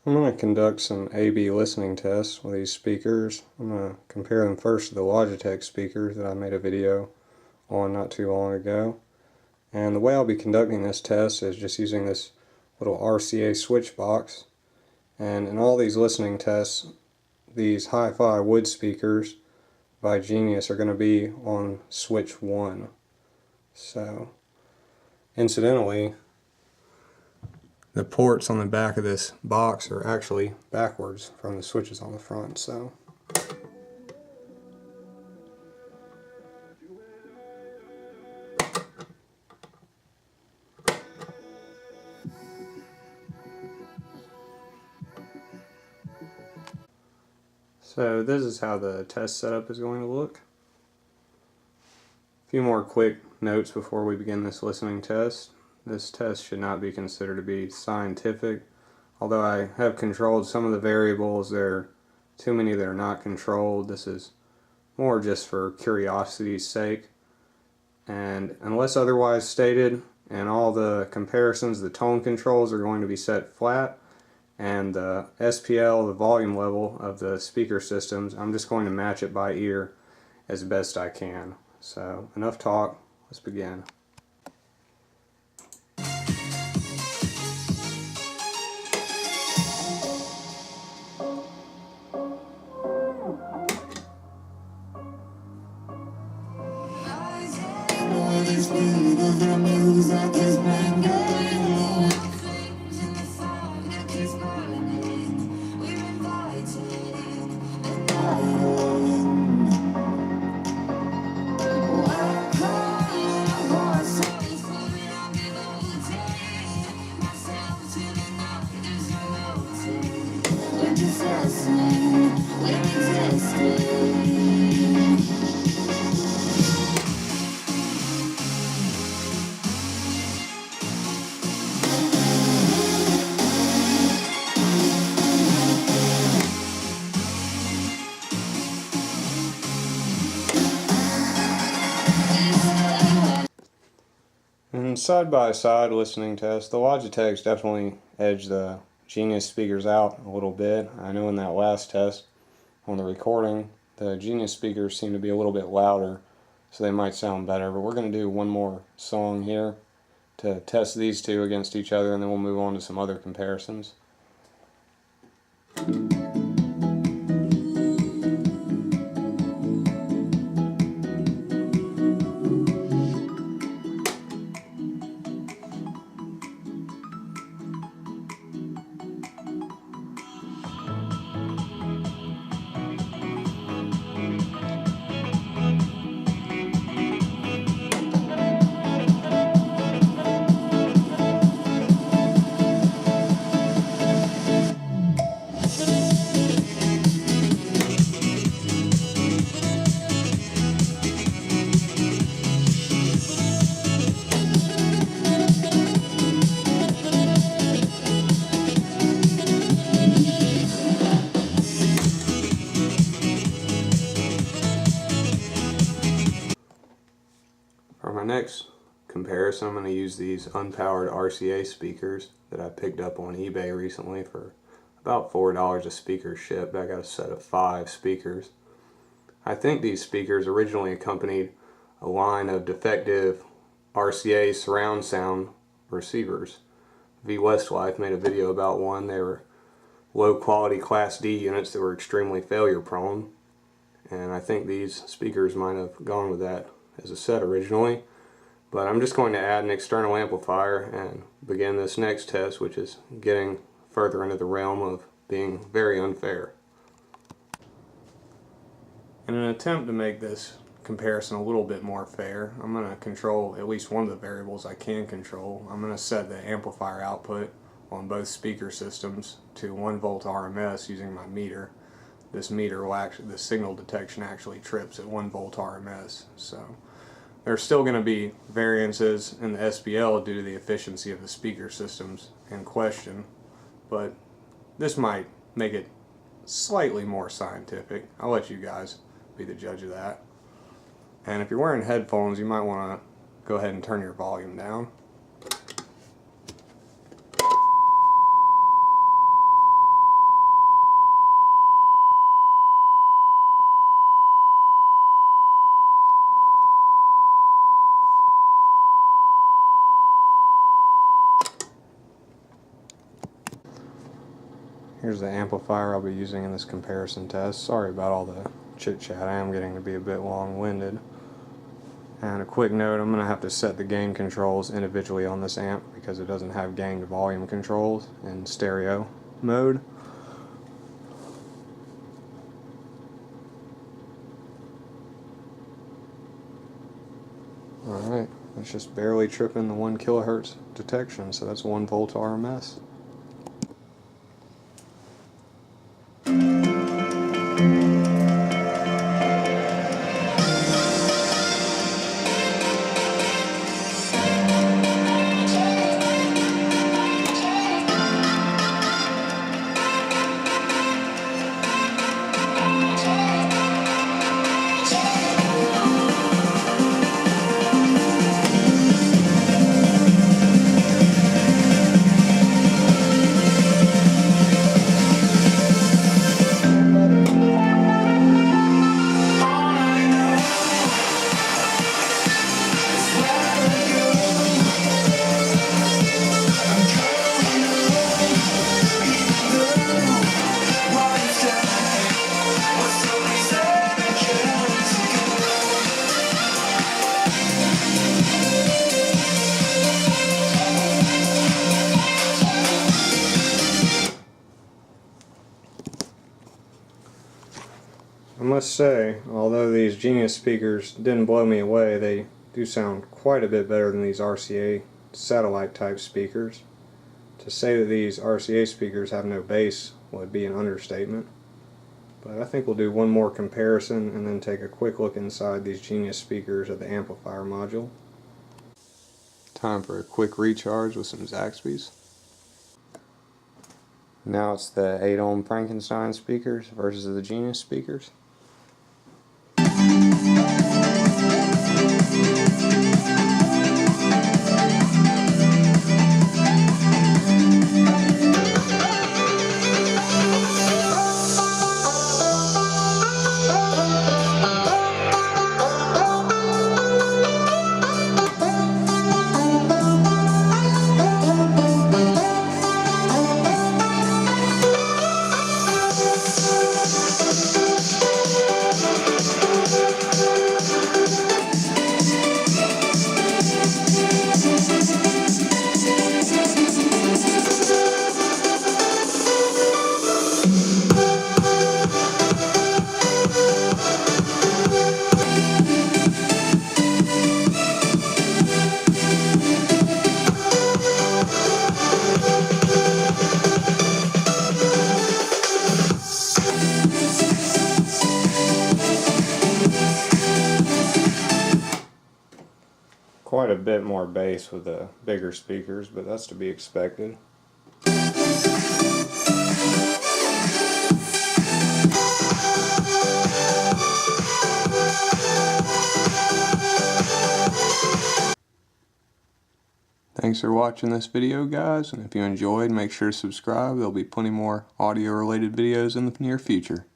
I'm going to conduct some A/B listening tests with these speakers. I'm going to compare them first to the Logitech speakers that I made a video on not too long ago. And the way I'll be conducting this test is just using this little RCA switch box. And in all these listening tests, these hi-fi wood speakers by Genius are going to be on switch 1. So, incidentally, the ports on the back of this box are actually backwards from the switches on the front. So this is how the test setup is going to look. A few more quick notes before we begin this listening test. This test should not be considered to be scientific. Although I have controlled some of the variables, there are too many that are not controlled. This is more just for curiosity's sake. And unless otherwise stated, in all the comparisons, the tone controls are going to be set flat, and the SPL, the volume level of the speaker systems, I'm just going to match it by ear as best I can. So enough talk, let's begin. In side-by-side listening test, the Logitech's definitely edged the Genius speakers out a little bit. I know in that last test on the recording, the Genius speakers seem to be a little bit louder, so they might sound better. But we're going to do one more song here to test these two against each other, and then we'll move on to some other comparisons. For my next comparison, I'm going to use these unpowered RCA speakers that I picked up on eBay recently for about $4 a speaker shipped. I got a set of 5 speakers. I think these speakers originally accompanied a line of defective RCA surround sound receivers. V Westlife made a video about one. They were low quality Class D units that were extremely failure prone, and I think these speakers might have gone with that as a set originally. But I'm just going to add an external amplifier and begin this next test, which is getting further into the realm of being very unfair. In an attempt to make this comparison a little bit more fair, I'm going to control at least one of the variables I can control. I'm going to set the amplifier output on both speaker systems to 1 volt RMS using my meter. This meter will actually, the signal detection actually trips at 1 volt RMS. So there's still going to be variances in the SPL due to the efficiency of the speaker systems in question, but this might make it slightly more scientific. I'll let you guys be the judge of that. And if you're wearing headphones, you might want to go ahead and turn your volume down. Here's the amplifier I'll be using in this comparison test. Sorry about all the chit chat, I am getting to be a bit long-winded. And a quick note, I'm going to have to set the gain controls individually on this amp because it doesn't have gain to volume controls in stereo mode. Alright, it's just barely tripping the 1 kilohertz detection, so that's 1 volt RMS. I must say, although these Genius speakers didn't blow me away, they do sound quite a bit better than these RCA satellite type speakers. To say that these RCA speakers have no bass would be an understatement. But I think we'll do one more comparison and then take a quick look inside these Genius speakers at the amplifier module. Time for a quick recharge with some Zaxby's. Now it's the 8 ohm Frankenstein speakers versus the Genius speakers. Quite a bit more bass with the bigger speakers, but that's to be expected. Thanks for watching this video, guys, and if you enjoyed, make sure to subscribe. There'll be plenty more audio related videos in the near future.